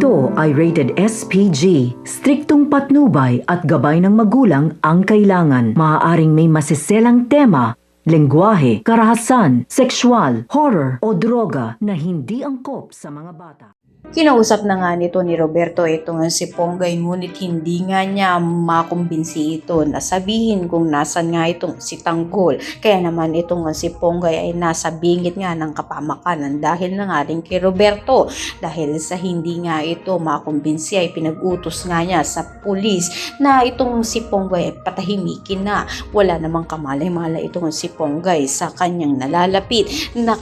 Ito ay rated SPG. Striktong patnubay at gabay ng magulang ang kailangan. Maaaring may masiselang tema, lengguwahe, karahasan, sexual, horror o droga na hindi angkop sa mga bata. Kinausap na nga nito ni Roberto itong si Ponggay, ngunit hindi nga niya makumbinsi ito na sabihin kung nasan nga itong si Tanggol. Kaya naman itong si Ponggay ay nasa bingit nga ng kapamakanan dahil na nga rin kay Roberto. Dahil sa hindi nga ito makumbinsi ay pinag-utos nga niya sa pulis na itong si Ponggay ay patahimikin na. Wala namang kamalay-malay itong si Ponggay sa kanyang nalalapit na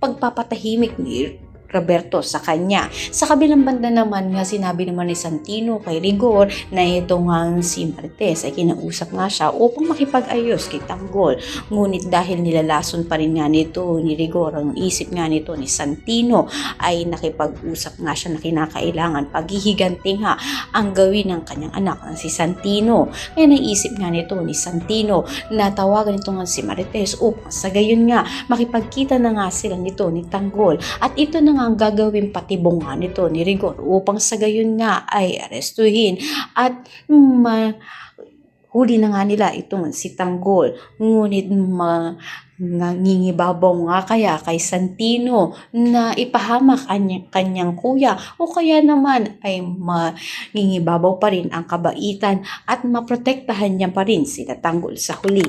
pagpapatahimik ni Roberto sa kanya. Sa kabilang banda naman nga sinabi naman ni Santino kay Rigor na itong si Marites ay kinausap nga siya upang makipag-ayos kay Tanggol. Ngunit dahil nilalason pa rin nga nito ni Rigor ang isip nga nito ni Santino ay nakipag-usap nga siya na kinakailangan paghihiganti nga ang gawin ng kanyang anak na si Santino. Kaya naisip nga nito ni Santino na tawagan ito nga si Marites upang sa gayon nga makipagkita na nga sila nito ni Tanggol. At ito na nga ang gagawin patibongan nito ni Rigor upang sa gayon nga ay arestuhin at huli na nga nila itong si Tanggol. Ngunit nangingibabaw nga kaya kay Santino na ipahamak kanyang kuya o kaya naman ay mangingibabaw pa rin ang kabaitan at maprotektahan niya pa rin sila Tanggol sa huli.